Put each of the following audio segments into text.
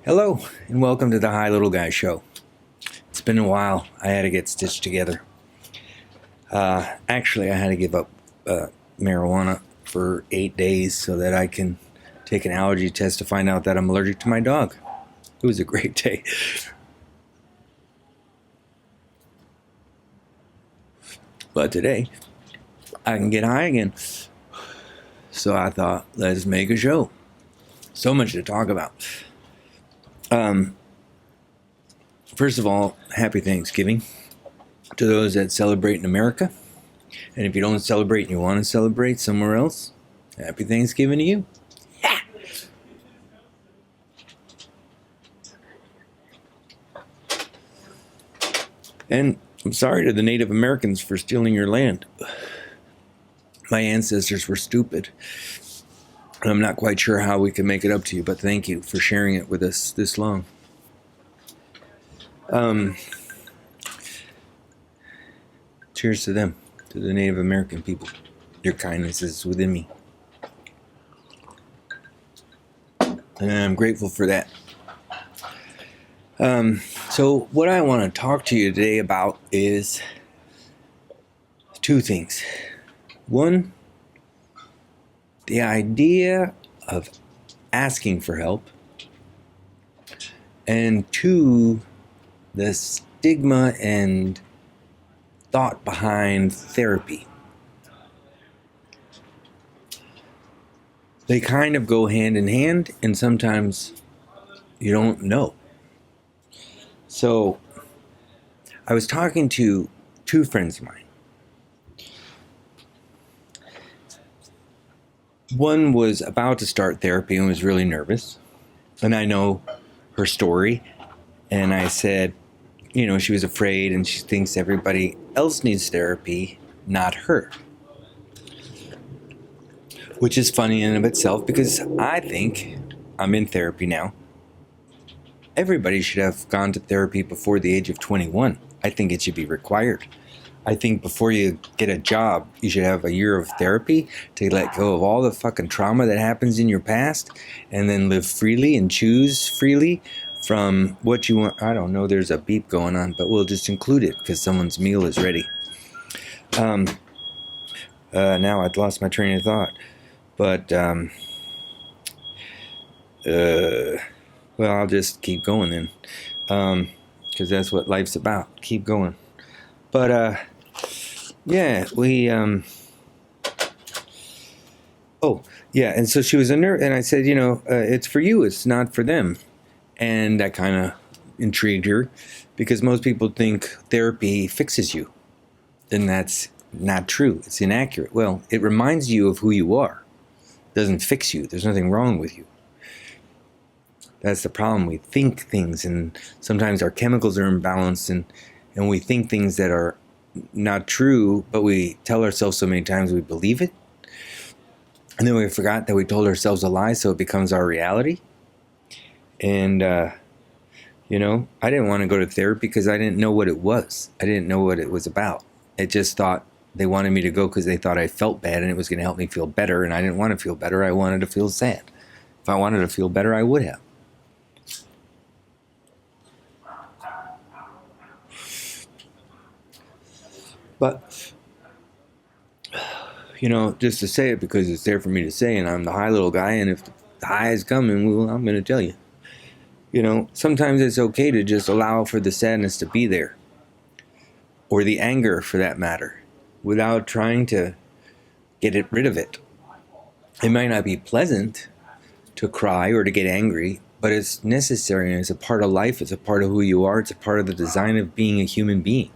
Hello, and welcome to the Hi Little Guy Show. It's been a while. I had to get stitched together. Actually, I had to give up marijuana for 8 days so that I can take an allergy test to find out that I'm allergic to my dog. It was a great day. But today, I can get high again. So I thought, let's make a show. So much to talk about. First of all, happy Thanksgiving to those that celebrate in America. And if you don't celebrate and you want to celebrate somewhere else, happy Thanksgiving to you. And I'm sorry to the Native Americans for stealing your land. My ancestors were stupid. And I'm not quite sure how we can make it up to you, but thank you for sharing it with us this long. Cheers to them, to the Native American people. Your kindness is within me. And I'm grateful for that. So what I want to talk to you today about is two things. One, the idea of asking for help. And two, the stigma and thought behind therapy. They kind of go hand in hand, and sometimes you don't know. So, I was talking to two friends of mine. One was about to start therapy and was really nervous. And I know her story. And I said, she was afraid and she thinks everybody else needs therapy, not her. Which is funny in and of itself because I think I'm in therapy now. Everybody should have gone to therapy before the age of 21. I think it should be required. I think before you get a job, you should have a year of therapy to let go of all the fucking trauma that happens in your past and then live freely and choose freely from what you want. I don't know, there's a beep going on, but we'll just include it because someone's meal is ready. Now I've lost my train of thought. But, well, I'll just keep going then. Because that's what life's about. Keep going. But, yeah, and so she was a nurse, and I said, it's for you, it's not for them. And that kind of intrigued her, because most people think therapy fixes you. And that's not true. It's inaccurate. Well, it reminds you of who you are. It doesn't fix you. There's nothing wrong with you. That's the problem. We think things, and sometimes our chemicals are imbalanced, and we think things that are not true, but we tell ourselves so many times we believe it. And then we forgot that we told ourselves a lie, so it becomes our reality. And, I didn't want to go to therapy because I didn't know what it was. I didn't know what it was about. I just thought they wanted me to go because they thought I felt bad and it was going to help me feel better. And I didn't want to feel better. I wanted to feel sad. If I wanted to feel better, I would have. But, just to say it because it's there for me to say, and I'm the high little guy, and if the high is coming, well, I'm going to tell you. Sometimes it's okay to just allow for the sadness to be there. Or the anger, for that matter, without trying to get rid of it. It might not be pleasant to cry or to get angry, but it's necessary, and it's a part of life, it's a part of who you are, it's a part of the design of being a human being.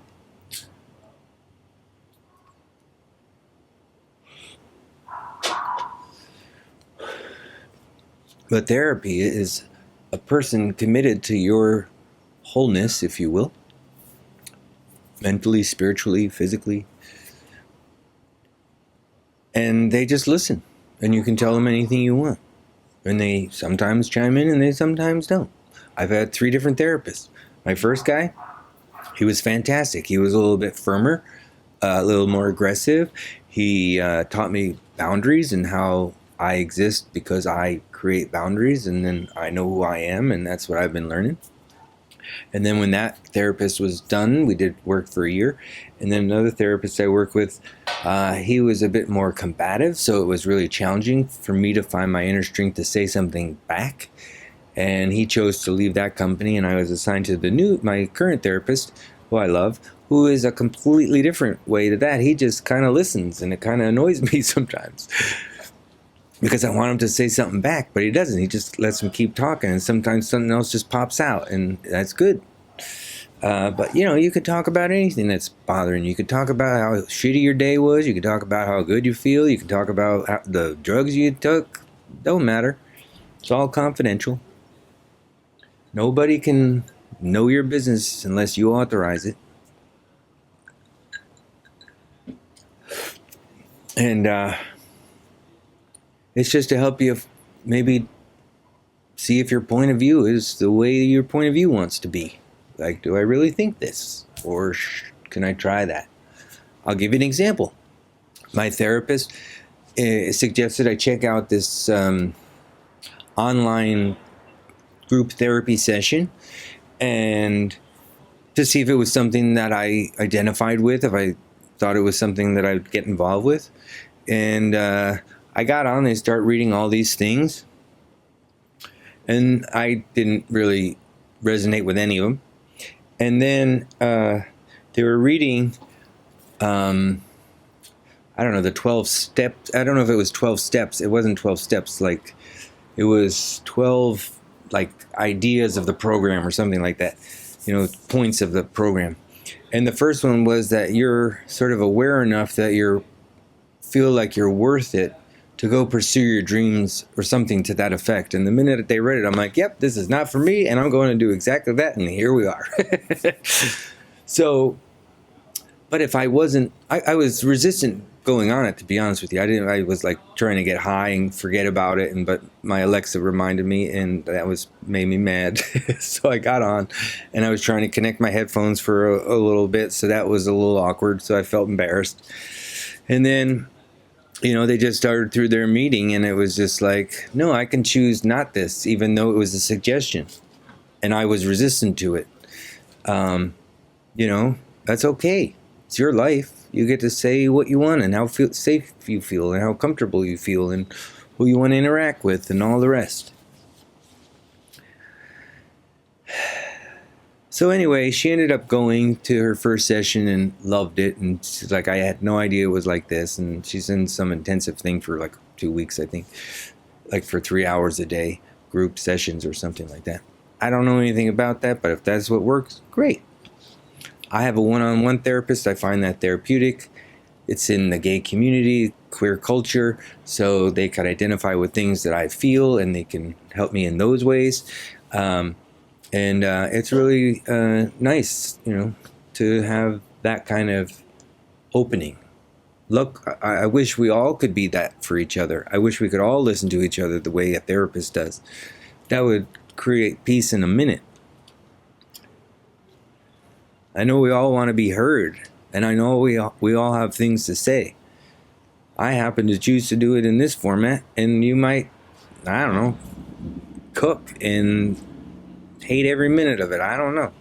But therapy is a person committed to your wholeness, if you will. Mentally, spiritually, physically. And they just listen. And you can tell them anything you want. And they sometimes chime in and they sometimes don't. I've had 3 different therapists. My first guy, he was fantastic. He was a little bit firmer, a little more aggressive. He taught me boundaries and how I exist because I create boundaries, and then I know who I am, and that's what I've been learning. And then when that therapist was done, we did work for a year. And then another therapist I work with, he was a bit more combative, so it was really challenging for me to find my inner strength to say something back. And he chose to leave that company, and I was assigned to my current therapist, who I love, who is a completely different way to that. He just kind of listens, and it kind of annoys me sometimes because I want him to say something back, but he doesn't. He just lets him keep talking, and sometimes something else just pops out, and that's good. But, you could talk about anything that's bothering you. You could talk about how shitty your day was. You could talk about how good you feel. You could talk about the drugs you took. Don't matter. It's all confidential. Nobody can know your business unless you authorize it. And it's just to help you maybe see if your point of view is the way your point of view wants to be. Like, do I really think this? Or can I try that? I'll give you an example. My therapist suggested I check out this online group therapy session, and to see if it was something that I identified with, if I thought it was something that I'd get involved with. And I got on and started reading all these things, and I didn't really resonate with any of them. And then they were reading, I don't know, the 12 steps. I don't know if it was 12 steps. It wasn't 12 steps. Like, it was 12 ideas of the program or something like that. Points of the program. And the first one was that you're sort of aware enough that you feel like you're worth it to go pursue your dreams, or something to that effect. And the minute that they read it, I'm like, yep, this is not for me, and I'm going to do exactly that, and here we are. So, but if I wasn't, I was resistant going on it, to be honest with you. I was like trying to get high and forget about it, but my Alexa reminded me, and that made me mad. So I got on, and I was trying to connect my headphones for a little bit, so that was a little awkward, so I felt embarrassed. And then, they just started through their meeting, and it was just like, no, I can choose not this, even though it was a suggestion, and I was resistant to it. That's okay. It's your life. You get to say what you want, and how safe you feel, and how comfortable you feel, and who you want to interact with, and all the rest. So anyway, she ended up going to her first session and loved it. And she's like, I had no idea it was like this. And she's in some intensive thing for like 2 weeks, I think, like for 3 hours a day, group sessions or something like that. I don't know anything about that, but if that's what works, great. I have a one-on-one therapist. I find that therapeutic. It's in the gay community, queer culture, so they can identify with things that I feel, and they can help me in those ways. And it's really nice, to have that kind of opening. Look, I wish we all could be that for each other. I wish we could all listen to each other the way a therapist does. That would create peace in a minute. I know we all want to be heard, and I know we all have things to say. I happen to choose to do it in this format, and you might, I don't know, cook and hate every minute of it. I don't know.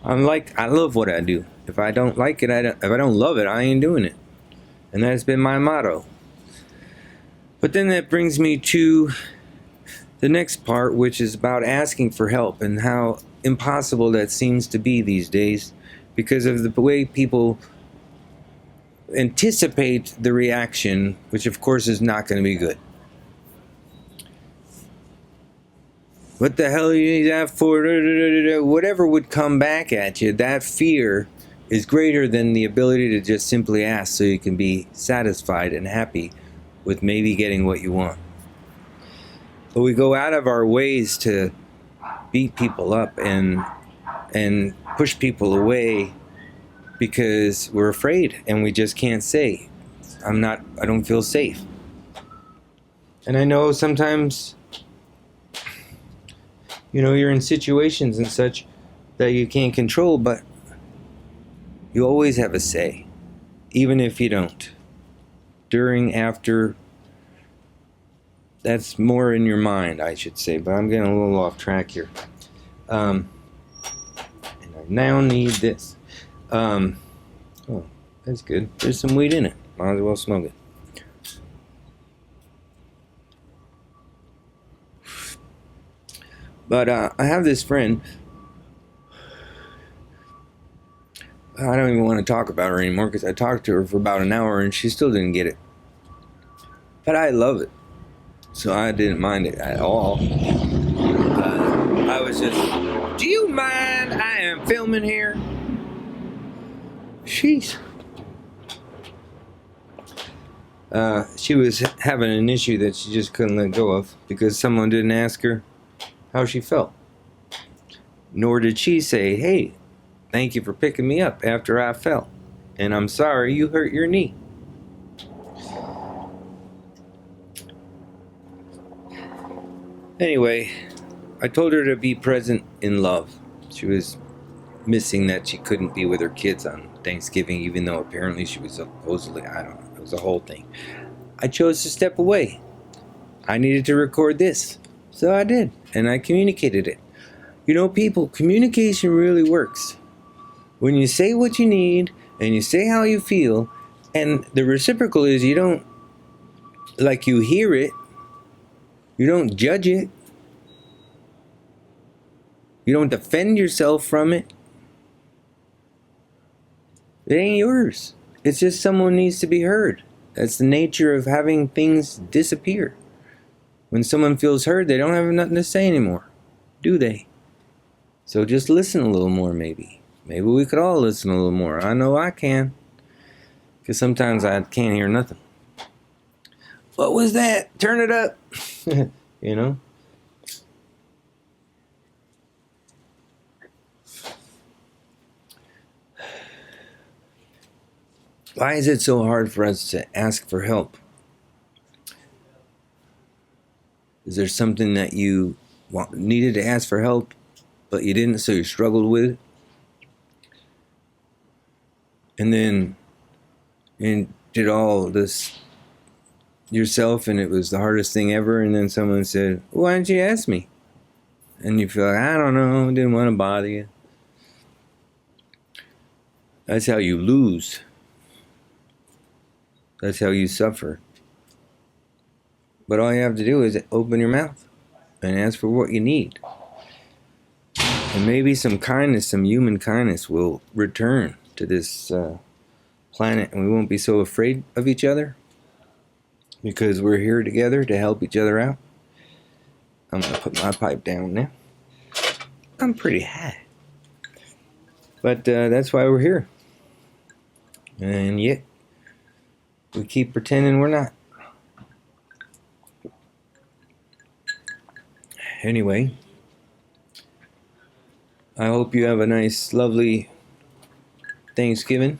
I love what I do. If I don't like it, if I don't love it, I ain't doing it. And that's been my motto. But then that brings me to the next part, which is about asking for help, and how impossible that seems to be these days because of the way people anticipate the reaction, which of course is not going to be good. What the hell you need that for? Whatever would come back at you, that fear is greater than the ability to just simply ask so you can be satisfied and happy with maybe getting what you want. But we go out of our ways to beat people up and push people away because we're afraid, and we just can't say, I don't feel safe. And I know sometimes, you're in situations and such that you can't control, but you always have a say, even if you don't. During, after, That's more in your mind, I should say, but I'm getting a little off track here. And I now need this. Oh, that's good. There's some weed in it. Might as well smoke it. But I have this friend. I don't even want to talk about her anymore because I talked to her for about an hour and she still didn't get it. But I love it. So I didn't mind it at all. I was just, do you mind I am filming here? Sheesh. She was having an issue that she just couldn't let go of because someone didn't ask her how she felt. Nor did she say, hey, thank you for picking me up after I fell. And I'm sorry you hurt your knee. Anyway, I told her to be present in love. She was missing that she couldn't be with her kids on Thanksgiving, even though apparently she was supposedly, I don't know, it was a whole thing. I chose to step away. I needed to record this. So I did, and I communicated it. You know, people, communication really works. When you say what you need, and you say how you feel, and the reciprocal is you don't, like you hear it, you don't judge it, you don't defend yourself from it, it ain't yours. It's just someone needs to be heard. That's the nature of having things disappear. When someone feels heard, they don't have nothing to say anymore, do they? So just listen a little more, maybe. Maybe we could all listen a little more. I know I can. Because sometimes I can't hear nothing. What was that? Turn it up. You know? Why is it so hard for us to ask for help? Is there something that you needed to ask for help, but you didn't, so you struggled with it? And then you did all this yourself, and it was the hardest thing ever, and then someone said, why didn't you ask me? And you feel like, I don't know, I didn't want to bother you. That's how you lose. That's how you suffer. But all you have to do is open your mouth and ask for what you need. And maybe some kindness, some human kindness will return to this planet, and we won't be so afraid of each other because we're here together to help each other out. I'm going to put my pipe down now. I'm pretty high. But that's why we're here. And yet, we keep pretending we're not. Anyway, I hope you have a nice, lovely Thanksgiving.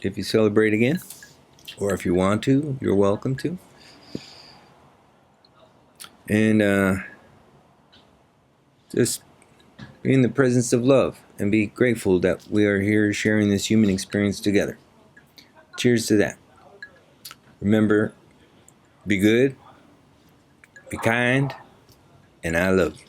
If you celebrate again, or if you want to, you're welcome to. And just be in the presence of love and be grateful that we are here sharing this human experience together. Cheers to that. Remember, be good, be kind, and I love you.